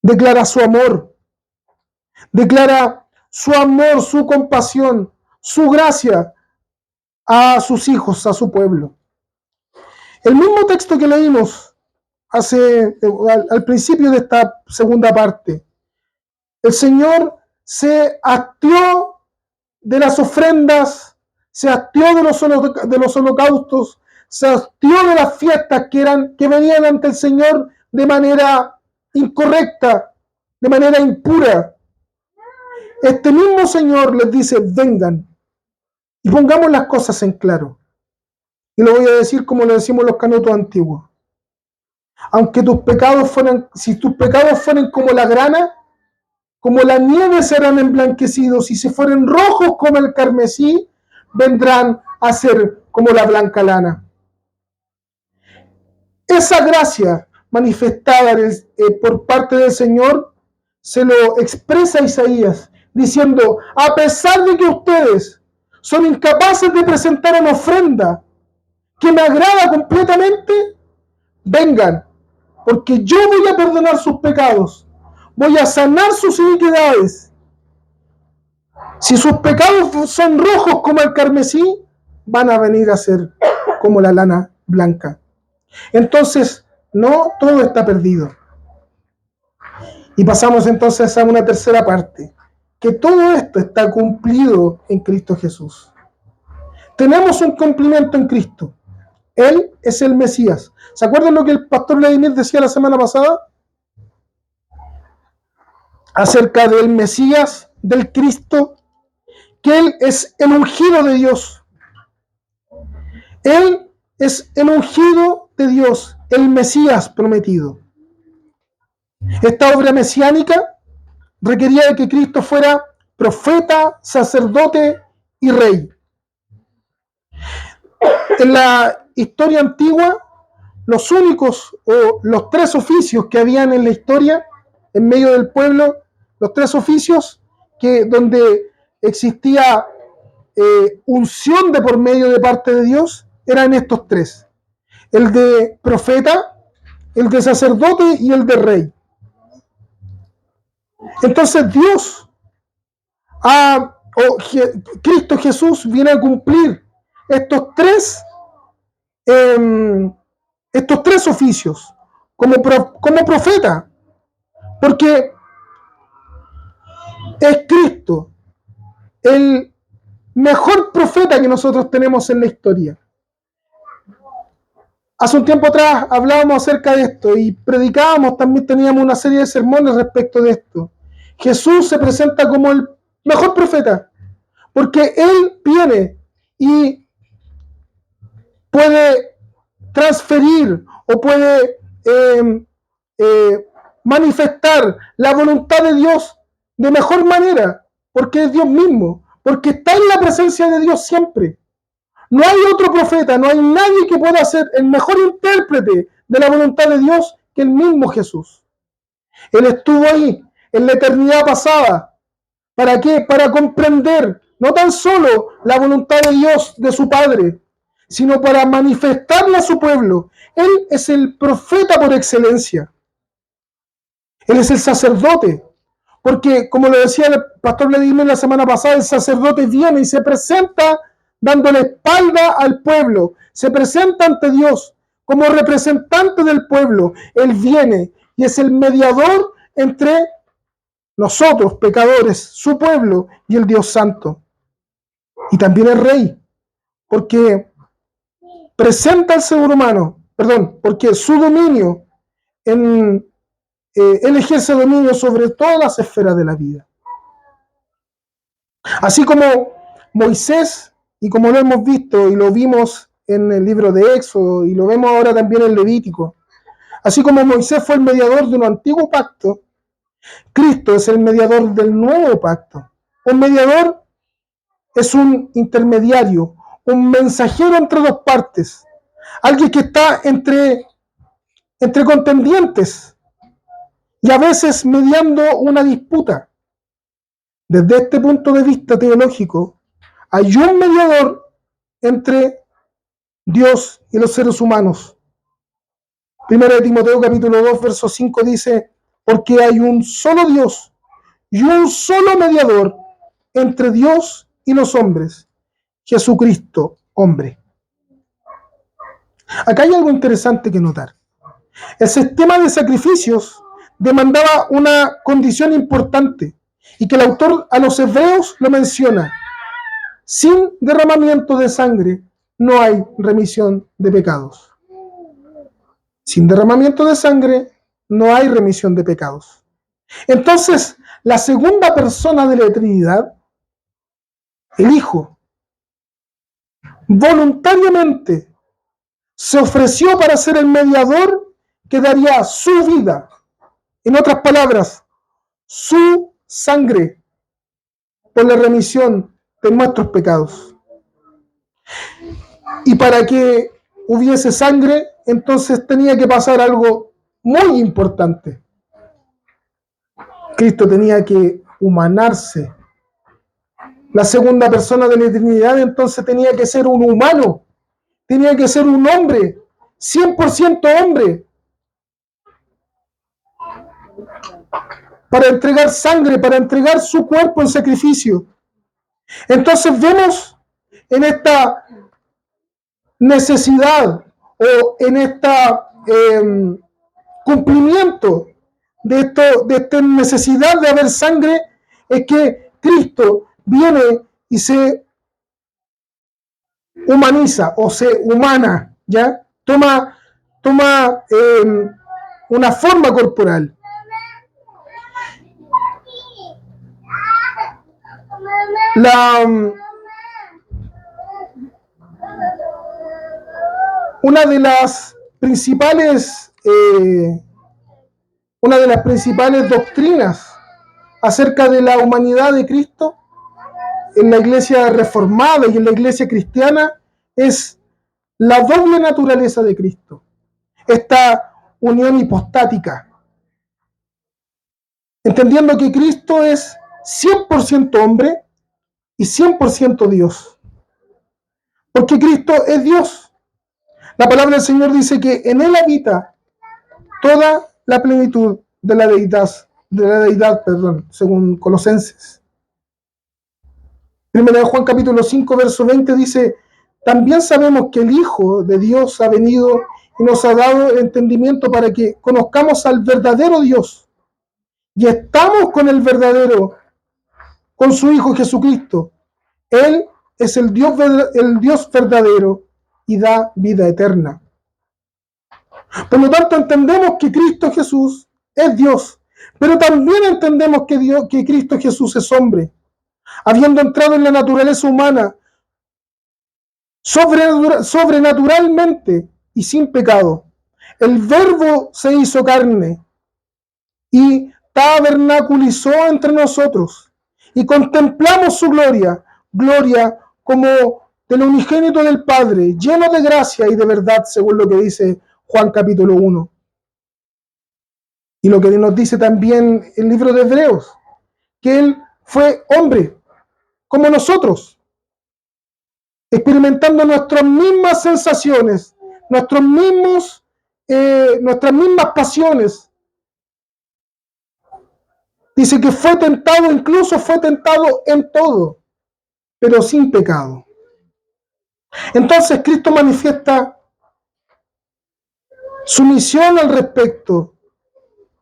declara su amor, su compasión, su gracia a sus hijos, a su pueblo. El mismo texto que leímos al principio de esta segunda parte, el Señor se hastió de las ofrendas, se hastió de los holocaustos, se hastió de las fiestas que venían ante el Señor de manera incorrecta, de manera impura. Este mismo Señor les dice, vengan y pongamos las cosas en claro. Y lo voy a decir como lo decimos los canutos antiguos. Aunque si tus pecados fueran como la grana, como la nieve serán emblanquecidos, y si fueren rojos como el carmesí, vendrán a ser como la blanca lana. Esa gracia manifestada por parte del Señor se lo expresa Isaías, diciendo, a pesar de que ustedes son incapaces de presentar una ofrenda que me agrada completamente, vengan, porque yo voy a perdonar sus pecados, voy a sanar sus iniquidades. Si sus pecados son rojos como el carmesí, van a venir a ser como la lana blanca. Entonces, no todo está perdido. Y pasamos entonces a una tercera parte, que todo esto está cumplido en Cristo Jesús. Tenemos un cumplimiento en Cristo. Él es el Mesías. ¿Se acuerdan lo que el pastor Vladimir decía la semana pasada? Acerca del Mesías, del Cristo, que Él es el ungido de Dios. Él es el ungido de Dios, el Mesías prometido. Esta obra mesiánica requería de que Cristo fuera profeta, sacerdote y rey. En la historia antigua, los únicos o los tres oficios que habían en la historia, en medio del pueblo, los tres oficios donde existía unción de por medio de parte de Dios, eran estos tres: el de profeta, el de sacerdote y el de rey. Entonces Cristo Jesús viene a cumplir estos tres oficios como profeta, porque es Cristo el mejor profeta que nosotros tenemos en la historia. Hace un tiempo atrás hablábamos acerca de esto y predicábamos, también teníamos una serie de sermones respecto de esto. Jesús se presenta como el mejor profeta, porque Él viene y puede transferir o puede manifestar la voluntad de Dios de mejor manera, porque es Dios mismo, porque está en la presencia de Dios siempre. No hay otro profeta, no hay nadie que pueda ser el mejor intérprete de la voluntad de Dios que el mismo Jesús. Él estuvo ahí en la eternidad pasada. ¿Para qué? Para comprender no tan solo la voluntad de Dios, de su Padre, sino para manifestarla a su pueblo. Él es el profeta por excelencia. Él es el sacerdote. Porque, como lo decía el pastor Vladimir la semana pasada, el sacerdote viene y se presenta dándole espalda al pueblo, se presenta ante Dios como representante del pueblo. Él viene y es el mediador entre nosotros, pecadores, su pueblo y el Dios Santo. Y también el rey, porque presenta al ser humano, porque su dominio, él ejerce dominio sobre todas las esferas de la vida. Así como Moisés, y como lo hemos visto y lo vimos en el libro de Éxodo y lo vemos ahora también en Levítico, así como Moisés fue el mediador de un antiguo pacto, Cristo es el mediador del nuevo pacto. Un mediador es un intermediario, un mensajero entre dos partes, alguien que está entre contendientes y a veces mediando una disputa. Desde este punto de vista teológico, hay un mediador entre Dios y los seres humanos. Primero de Timoteo capítulo 2, verso 5 dice, porque hay un solo Dios y un solo mediador entre Dios y los hombres, Jesucristo, hombre. Acá hay algo interesante que notar. El sistema de sacrificios demandaba una condición importante y que el autor a los hebreos lo menciona. Sin derramamiento de sangre no hay remisión de pecados. Sin derramamiento de sangre no hay remisión de pecados. Entonces, la segunda persona de la Trinidad, el Hijo, voluntariamente se ofreció para ser el mediador que daría su vida. En otras palabras, su sangre por la remisión de nuestros pecados. Y para que hubiese sangre, entonces tenía que pasar algo muy importante. Cristo tenía que humanarse. La segunda persona de la Trinidad entonces tenía que ser un humano, tenía que ser un hombre, 100% hombre, para entregar sangre, para entregar su cuerpo en sacrificio. Entonces vemos en esta necesidad o en esta cumplimiento de esta necesidad de haber sangre, es que Cristo viene y se humaniza o se humana, ¿ya? Toma una forma corporal. Una de las principales doctrinas acerca de la humanidad de Cristo en la iglesia reformada y en la iglesia cristiana es la doble naturaleza de Cristo, esta unión hipostática, entendiendo que Cristo es 100% hombre y 100% Dios, porque Cristo es Dios. La palabra del Señor dice que en Él habita toda la plenitud de la deidad, según Colosenses. Primera de Juan capítulo 5, verso 20 dice, también sabemos que el Hijo de Dios ha venido y nos ha dado el entendimiento para que conozcamos al verdadero Dios. Y estamos con el verdadero, con su Hijo Jesucristo. Él es el Dios verdadero y da vida eterna. Por lo tanto, entendemos que Cristo Jesús es Dios, pero también entendemos que Cristo Jesús es hombre, habiendo entrado en la naturaleza humana sobrenaturalmente y sin pecado. El Verbo se hizo carne y tabernaculizó entre nosotros, y contemplamos su gloria como del unigénito del Padre, lleno de gracia y de verdad, según lo que dice Juan capítulo 1. Y lo que nos dice también el libro de Hebreos, que Él fue hombre, como nosotros, experimentando nuestras mismas sensaciones, nuestras mismas pasiones, Dice que fue tentado, incluso fue tentado en todo, pero sin pecado. Entonces Cristo manifiesta su misión al respecto.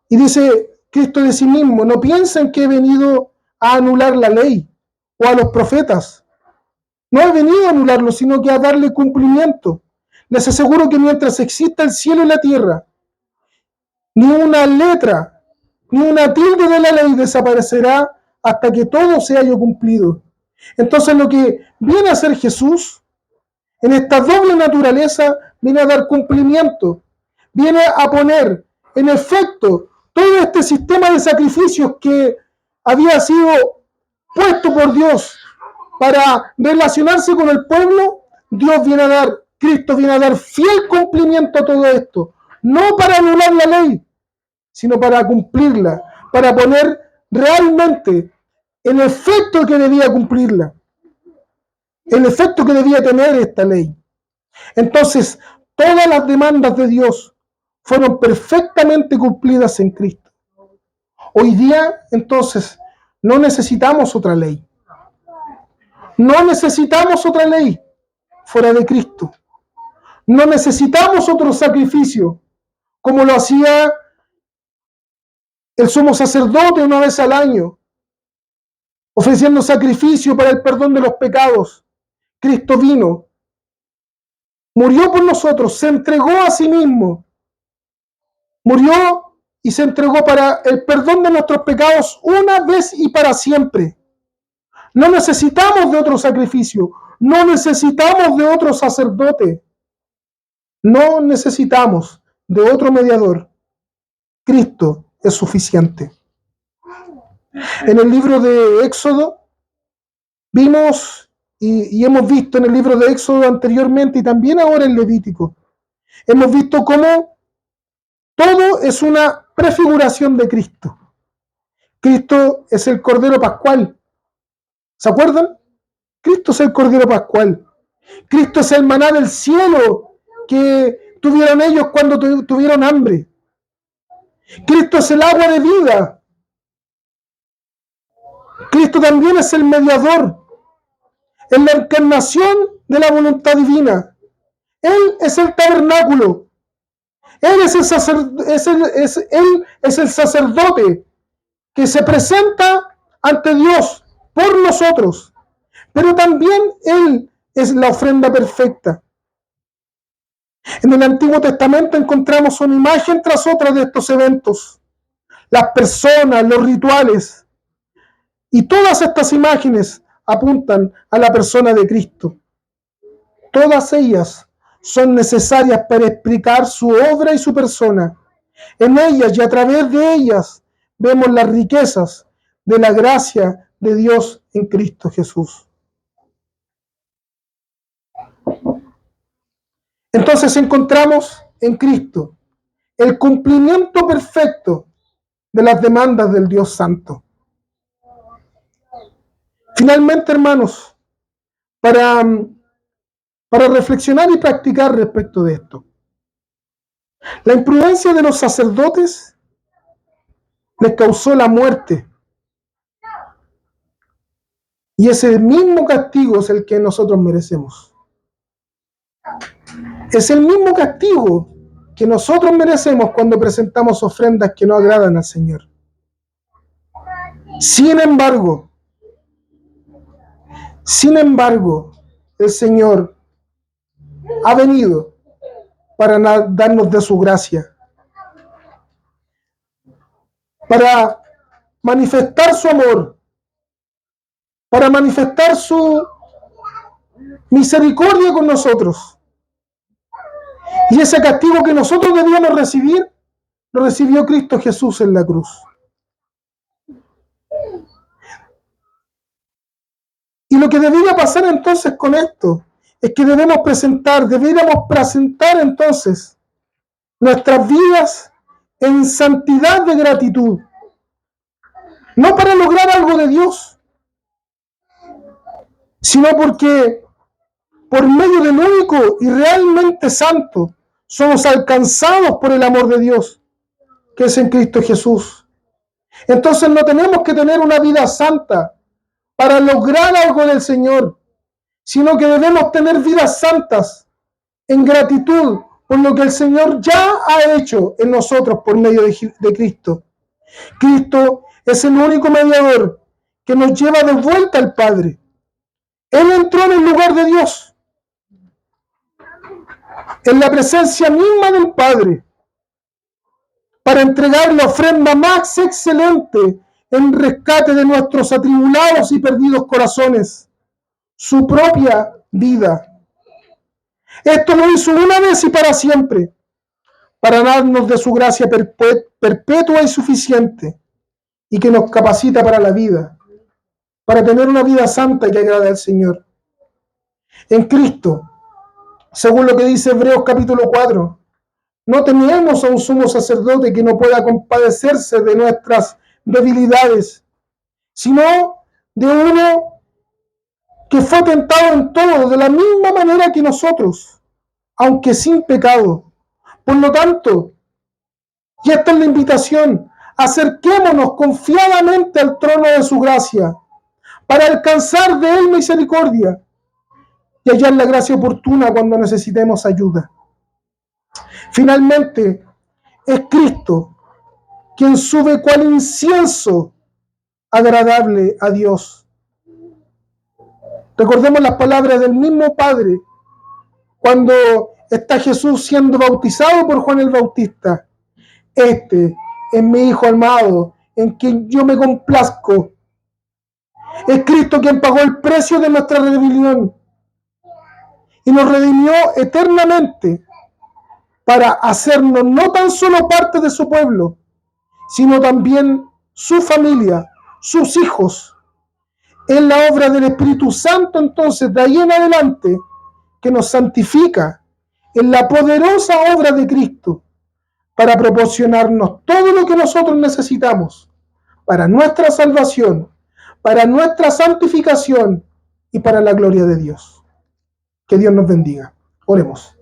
Y dice Cristo de sí mismo: no piensen que he venido a anular la ley o a los profetas. No he venido a anularlo, sino que a darle cumplimiento. Les aseguro que mientras exista el cielo y la tierra, ni una letra, ni una tilde de la ley desaparecerá hasta que todo se haya cumplido. Entonces lo que viene a hacer Jesús en esta doble naturaleza, viene a dar cumplimiento, viene a poner en efecto todo este sistema de sacrificios que había sido puesto por Dios para relacionarse con el pueblo. Cristo viene a dar fiel cumplimiento a todo esto, no para anular la ley, sino para cumplirla, para poner realmente el efecto que debía cumplirla, el efecto que debía tener esta ley. Entonces, todas las demandas de Dios fueron perfectamente cumplidas en Cristo. Hoy día, entonces, no necesitamos otra ley. No necesitamos otra ley fuera de Cristo. No necesitamos otro sacrificio, como lo hacía el sumo sacerdote una vez al año, ofreciendo sacrificio para el perdón de los pecados. Cristo vino, murió por nosotros, se entregó a sí mismo, murió y se entregó para el perdón de nuestros pecados una vez y para siempre. No necesitamos de otro sacrificio, no necesitamos de otro sacerdote, no necesitamos de otro mediador. Cristo es suficiente. En el libro de Éxodo vimos y hemos visto en el libro de Éxodo anteriormente y también ahora en Levítico, hemos visto cómo todo es una prefiguración de Cristo. Cristo es el Cordero Pascual. ¿Se acuerdan? Cristo es el Cordero Pascual. Cristo es el maná del cielo que tuvieron ellos cuando tuvieron hambre. Cristo es el agua de vida. Cristo también es el mediador, es la encarnación de la voluntad divina. Él es el tabernáculo. Él es el sacerdote que se presenta ante Dios por nosotros. Pero también Él es la ofrenda perfecta. En el Antiguo Testamento encontramos una imagen tras otra de estos eventos. Las personas, los rituales. Y todas estas imágenes apuntan a la persona de Cristo. Todas ellas son necesarias para explicar su obra y su persona. En ellas y a través de ellas vemos las riquezas de la gracia de Dios en Cristo Jesús. Entonces encontramos en Cristo el cumplimiento perfecto de las demandas del Dios Santo. Finalmente, hermanos, para reflexionar y practicar respecto de esto, la imprudencia de los sacerdotes les causó la muerte. Y ese mismo castigo es el que nosotros merecemos. Es el mismo castigo que nosotros merecemos cuando presentamos ofrendas que no agradan al Señor. Sin embargo, el Señor ha venido para darnos de su gracia, para manifestar su amor, para manifestar su misericordia con nosotros. Y ese castigo que nosotros debíamos recibir, lo recibió Cristo Jesús en la cruz. Y lo que debería pasar entonces con esto es que deberíamos presentar entonces nuestras vidas en santidad de gratitud. No para lograr algo de Dios, sino porque por medio del único y realmente santo somos alcanzados por el amor de Dios, que es en Cristo Jesús. Entonces no tenemos que tener una vida santa para lograr algo del Señor, sino que debemos tener vidas santas en gratitud por lo que el Señor ya ha hecho en nosotros por medio de Cristo. Cristo es el único mediador que nos lleva de vuelta al Padre. Él entró en el lugar de Dios, en la presencia misma del Padre, para entregar la ofrenda más excelente en rescate de nuestros atribulados y perdidos corazones, su propia vida. Esto lo hizo una vez y para siempre, para darnos de su gracia perpetua y suficiente, y que nos capacita para la vida, para tener una vida santa que agrade al Señor. En Cristo, según lo que dice Hebreos capítulo 4, no tenemos a un sumo sacerdote que no pueda compadecerse de nuestras debilidades, sino de uno que fue tentado en todo de la misma manera que nosotros, aunque sin pecado. Por lo tanto, y esta es la invitación, acerquémonos confiadamente al trono de su gracia para alcanzar de él misericordia y hallar la gracia oportuna cuando necesitemos ayuda. Finalmente, es Cristo quien sube cual incienso agradable a Dios. Recordemos las palabras del mismo Padre cuando está Jesús siendo bautizado por Juan el Bautista. Este es mi Hijo amado, en quien yo me complazco. Es Cristo quien pagó el precio de nuestra rebelión y nos redimió eternamente para hacernos no tan solo parte de su pueblo, sino también su familia, sus hijos. Es la obra del Espíritu Santo, entonces, de ahí en adelante, que nos santifica en la poderosa obra de Cristo para proporcionarnos todo lo que nosotros necesitamos para nuestra salvación, para nuestra santificación y para la gloria de Dios. Que Dios nos bendiga. Oremos.